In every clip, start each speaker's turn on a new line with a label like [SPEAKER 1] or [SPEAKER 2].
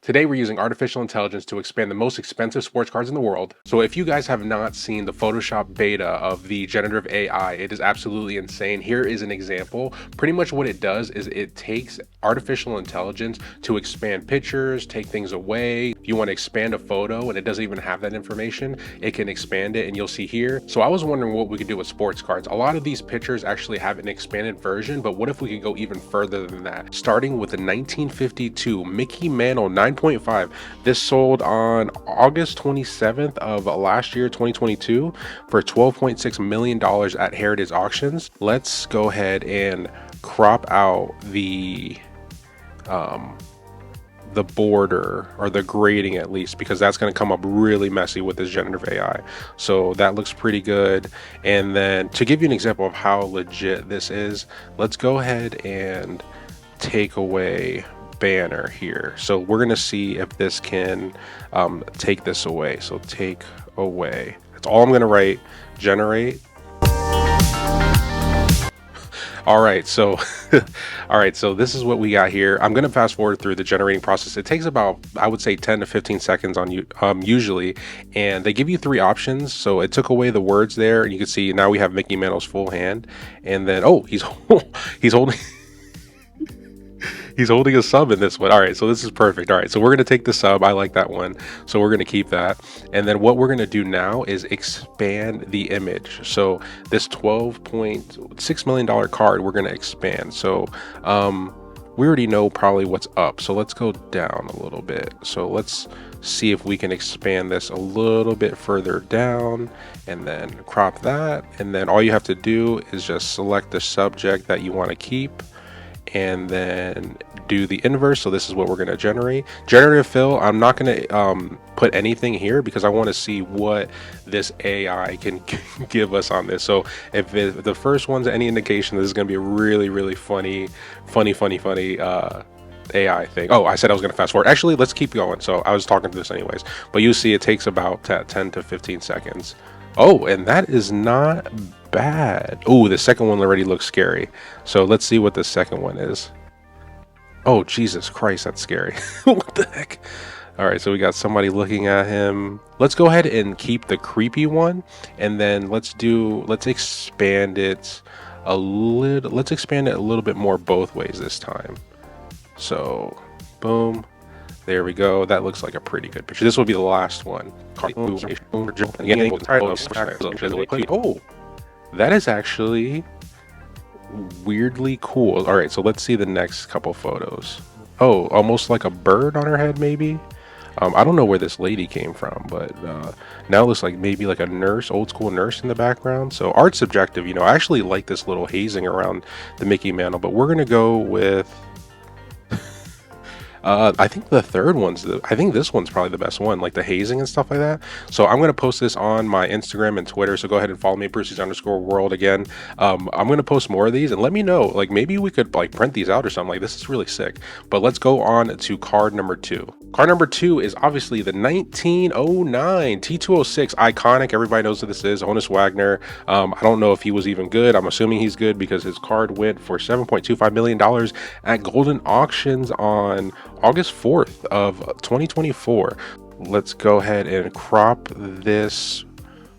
[SPEAKER 1] Today we're using artificial intelligence to expand the most expensive sports cards in the world. So if you guys have not seen the Photoshop beta of the generative AI, it is absolutely insane. Here is an example. Pretty much what it does is it takes artificial intelligence to expand pictures, take things away. If you want to expand a photo and it doesn't even have that information, it can expand it, and you'll see here. So I was wondering what we could do with sports cards. A lot of these pictures actually have an expanded version, but what if we could go even further than that? Starting with the 1952 Mickey Mantle 9.5. This sold on August 27th of last year, 2022, for $12.6 million at Heritage Auctions. Let's go ahead and crop out the border, or the grading at least, because that's going to come up really messy with this generative AI. So that looks pretty good. And then to give you an example of how legit this is, let's go ahead and take away banner here. So we're going to see if this can take this away. So take away. That's all I'm going to write. Generate. All right, so this is what we got here. I'm going to fast forward through the generating process. It takes about, I would say, 10 to 15 seconds on you usually, and they give you three options. So it took away the words there, and you can see now we have Mickey Mantle's full hand, and then he's holding he's holding a sub in this one. All right, so this is perfect. All right, so we're going to take the sub. I like that one, so we're going to keep that. And then what we're going to do now is expand the image. So this $12.6 million card, we're going to expand. So we already know probably what's up. So let's go down a little bit. So let's see if we can expand this a little bit further down, and then crop that. And then all you have to do is just select the subject that you want to keep, and then do the inverse. So this is what we're going to generate. Generative fill, I'm not going to put anything here because I want to see what this AI can give us on this. So if the first one's any indication, this is going to be a really funny AI thing. Oh, I said I was going to fast forward. Actually, let's keep going. So I was talking to this anyways, but you see it takes about 10 to 15 seconds. Oh, and that is not bad. Oh, the second one already looks scary. So let's see what the second one is. Oh, Jesus Christ, that's scary. What the heck? All right, so we got somebody looking at him. Let's go ahead and keep the creepy one, and then let's expand it a little. Let's expand it a little bit more both ways this time. So, boom. There we go. That looks like a pretty good picture. This will be the last one. Oh, that is actually weirdly cool. All right, so let's see the next couple photos. Oh, almost like a bird on her head, maybe. I don't know where this lady came from, but now it looks like maybe like a nurse, old school nurse in the background. So art's subjective, you know. I actually like this little hazing around the Mickey Mantle, but we're gonna go with I think the third one's I think this one's probably the best one, like the hazing and stuff like that. So I'm going to post this on my Instagram and Twitter. So go ahead and follow me, Brucey's_world again. I'm going to post more of these, and let me know, like maybe we could like print these out or something. Like this is really sick. But let's go on to card number 2. Card number 2 is obviously the 1909 T206, iconic. Everybody knows who this is. Honus Wagner. I don't know if he was even good. I'm assuming he's good because his card went for $7.25 million at Golden Auctions on August 4th of 2024. Let's go ahead and crop this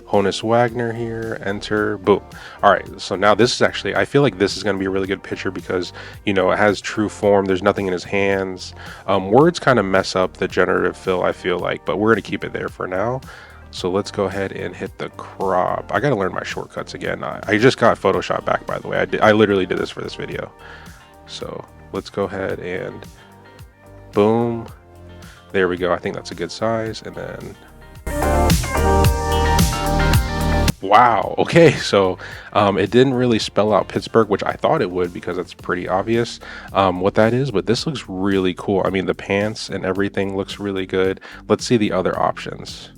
[SPEAKER 1] Honus Wagner here, enter, boom. All right, so now this is actually, I feel like this is going to be a really good picture because, you know, it has true form. There's nothing in his hands. Words kind of mess up the generative fill, I feel like, but we're going to keep it there for now. So let's go ahead and hit the crop. I got to learn my shortcuts again. I just got Photoshop back, by the way. I literally did this for this video. So let's go ahead and boom. There we go. I think that's a good size. And then wow. Okay, so it didn't really spell out Pittsburgh, which I thought it would because it's pretty obvious what that is, but this looks really cool. I mean, the pants and everything looks really good. Let's see the other options.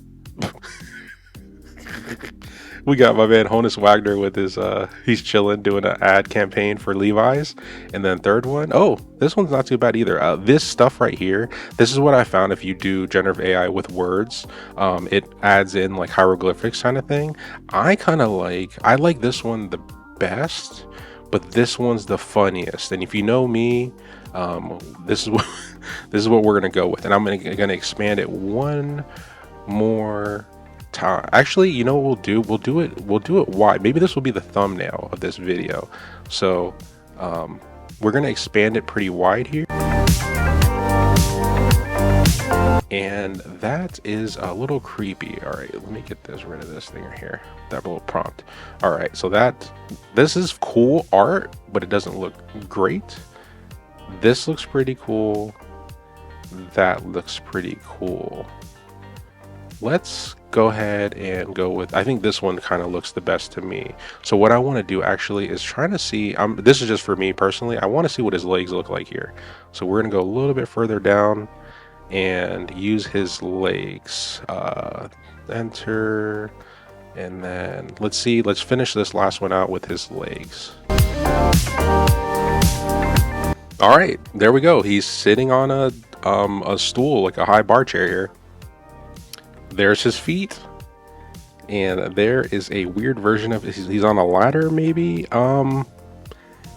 [SPEAKER 1] We got my man Honus Wagner with his he's chilling doing an ad campaign for Levi's. And then third one, oh, this one's not too bad either. This stuff right here, this is what I found. If you do generative AI with words, it adds in like hieroglyphics kind of thing. I like this one the best, but this one's the funniest. And if you know me, This is what this is what we're gonna go with, and I'm gonna expand it one more time. Actually, you know what we'll do? We'll do it wide. Maybe this will be the thumbnail of this video. So we're gonna expand it pretty wide here. And that is a little creepy. All right, let me get rid of this thing right here, that little prompt. All right, so this is cool art, but it doesn't look great. This looks pretty cool. That looks pretty cool. Let's go ahead and go with, I think this one kind of looks the best to me. So what I want to do actually is trying to see, this is just for me personally, I want to see what his legs look like here. So we're gonna go a little bit further down and use his legs. Enter, and then let's finish this last one out with his legs. All right, there we go. He's sitting on a stool, like a high bar chair here. There's his feet, and there is a weird version of he's on a ladder maybe.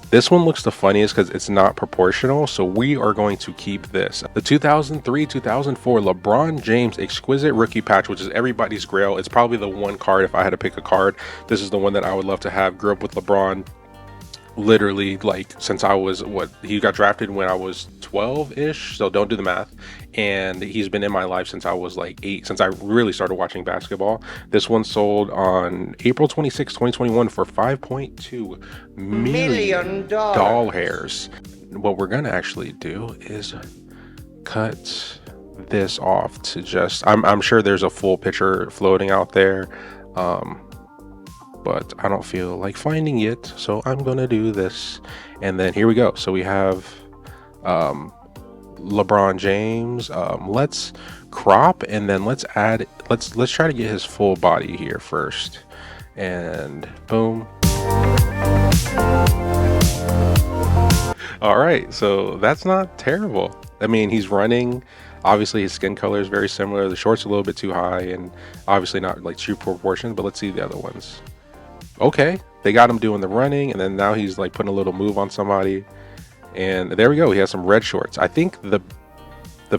[SPEAKER 1] This one looks the funniest because it's not proportional, so we are going to keep this. The 2003-2004 LeBron James Exquisite Rookie Patch, which is everybody's grail. It's probably the one card, if I had to pick a card, this is the one that I would love to have. Grew up with LeBron literally like since I was, he got drafted when I was 12-ish, so don't do the math, and he's been in my life since I was like 8, since I really started watching basketball. This one sold on April 26, 2021 for $5.2 million dollars. What we're gonna actually do is cut this off to just, I'm sure there's a full picture floating out there, but I don't feel like finding it, so I'm gonna do this. And then here we go. So we have LeBron James. Let's crop, and then let's add, let's try to get his full body here first, and boom. All right, so that's not terrible. I mean, he's running. Obviously his skin color is very similar. The shorts are a little bit too high, and obviously not like true proportions, but let's see the other ones. Okay, they got him doing the running, and then now he's like putting a little move on somebody, and there we go. He has some red shorts. I think the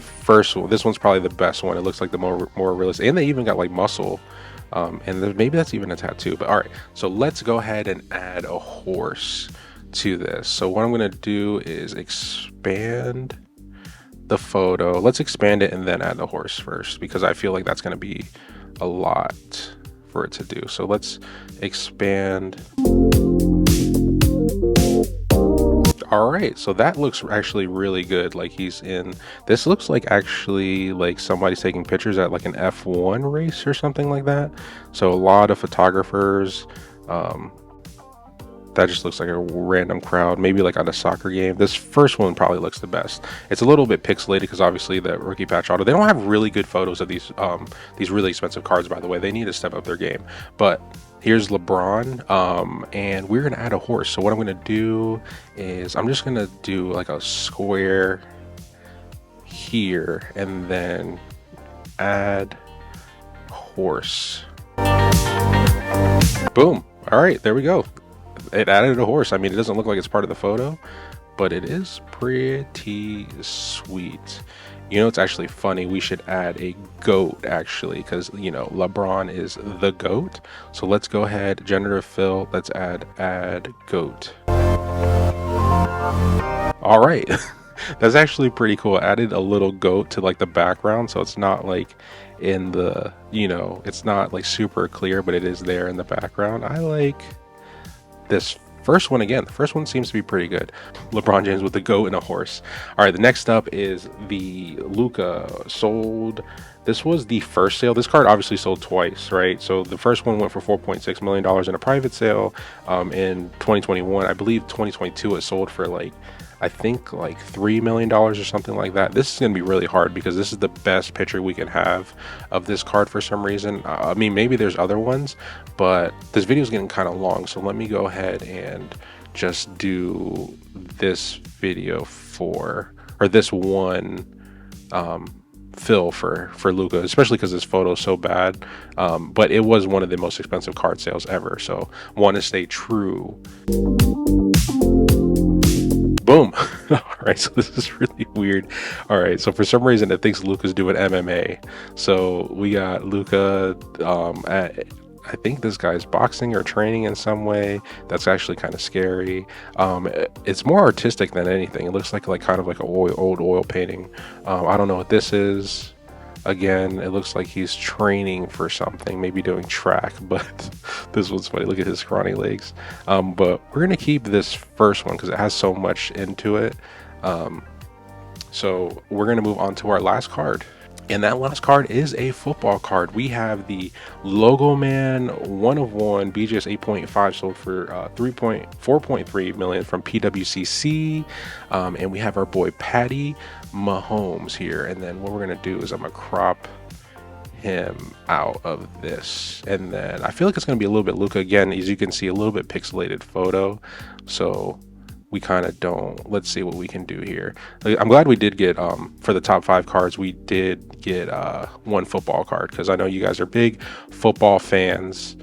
[SPEAKER 1] first one, this one's probably the best one. It looks like the more realistic, and they even got like muscle, and maybe that's even a tattoo. But all right, so let's go ahead and add a horse to this. So what I'm gonna do is expand the photo. Let's expand it and then add the horse first, because I feel like that's gonna be a lot for it to do. So let's expand. All right, so that looks actually really good. Like he's in, this looks like actually like somebody's taking pictures at like an F1 race or something like that. So a lot of photographers, that just looks like a random crowd, maybe like on a soccer game. This first one probably looks the best. It's a little bit pixelated because obviously the rookie patch auto, they don't have really good photos of these really expensive cards, by the way. They need to step up their game. But here's LeBron, and we're gonna add a horse. So what I'm gonna do is I'm just gonna do like a square here, and then add horse. Boom. All right, there we go. It added a horse. I mean, it doesn't look like it's part of the photo, but it is pretty sweet. You know, it's actually funny. We should add a goat, actually, because, you know, LeBron is the goat. So let's go ahead, generative fill. Let's add goat. All right. That's actually pretty cool. I added a little goat to like the background, so it's not like in the, you know, it's not like super clear, but it is there in the background. I like this first one. Again, the first one seems to be pretty good. LeBron James with the goat and a horse. All right, the next up is the Luka. Sold, this was the first sale. This card obviously sold twice, right? So the first one went for $4.6 million in a private sale in 2021. I believe 2022 it sold for like, I think like $3 million or something like that. This is going to be really hard because this is the best picture we can have of this card for some reason. I mean, maybe there's other ones, but this video is getting kind of long. So let me go ahead and just do this video for, or this one fill for Luka, especially because this photo is so bad. But it was one of the most expensive card sales ever. So want to stay true. Boom. All right, so this is really weird. All right, so for some reason it thinks Luka's doing MMA. So we got Luka at, I think this guy's boxing or training in some way. That's actually kind of scary. It's more artistic than anything. It looks like kind of like a old oil painting. I don't know what this is. Again, it looks like he's training for something, maybe doing track, but this one's funny. Look at his scrawny legs. But we're gonna keep this first one because it has so much into it. So we're gonna move on to our last card. And that last card is a football card. We have the Logoman 1 of 1 BGS 8.5 sold for 4.3 million from PWCC. And we have our boy Patty Mahomes here. And then what we're gonna do is I'm gonna crop him out of this, and then I feel like it's gonna be a little bit Luka again. As you can see, a little bit pixelated photo, so we kind of don't. Let's see what we can do here. I'm glad we did get for the top 5 cards, we did get one football card, because I know you guys are big football fans,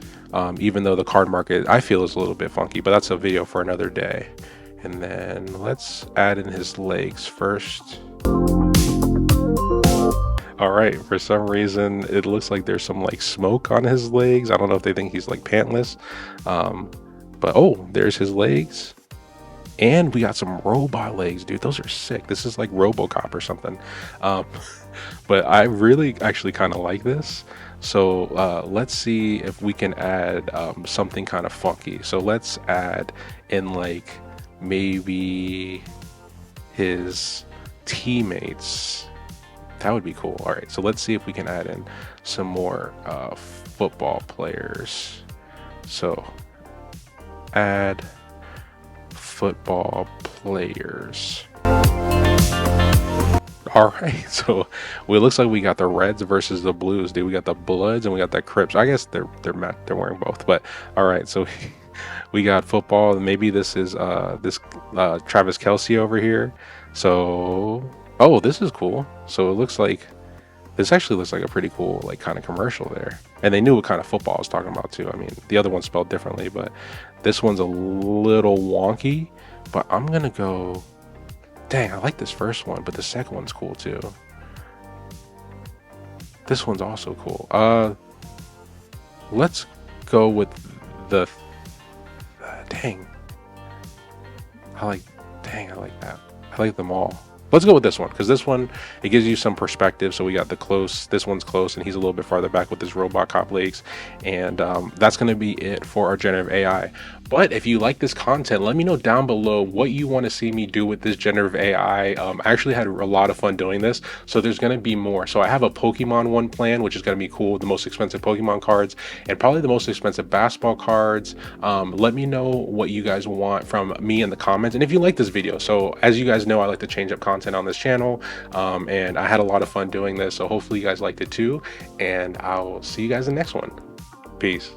[SPEAKER 1] even though the card market I feel is a little bit funky, but that's a video for another day. And then let's add in his legs first. All right, for some reason it looks like there's some like smoke on his legs. I don't know if they think he's like pantless, but oh, there's his legs. And we got some robot legs, dude. Those are sick. This is like RoboCop or something. But I really actually kind of like this. So let's see if we can add something kind of funky. So let's add in like maybe his teammates. That would be cool. All right, so let's see if we can add in some more football players. So add football players. All right, so it looks like we got the Reds versus the Blues, dude. We got the Bloods and we got the Crips. I guess they're wearing both, but all right. So we got football. Maybe this is Travis Kelce over here. So oh, this is cool. So it looks like this actually looks like a pretty cool like kind of commercial there. And they knew what kind of football I was talking about too. I mean, the other one's spelled differently, but this one's a little wonky. But I'm gonna go. Dang, I like this first one, but the second one's cool too. This one's also cool. Let's go with the dang. I like that. I like them all. Let's go with this one, because this one, it gives you some perspective. So we got the close, this one's close, and he's a little bit farther back with his robot cop legs. And that's going to be it for our generative AI. But if you like this content, let me know down below what you want to see me do with this generative AI. I actually had a lot of fun doing this, so there's going to be more. So I have a Pokemon one plan, which is going to be cool, the most expensive Pokemon cards and probably the most expensive basketball cards. Let me know what you guys want from me in the comments, and if you like this video. So as you guys know, I like to change up content on this channel, and I had a lot of fun doing this, so hopefully you guys liked it too, and I'll see you guys in the next one. Peace.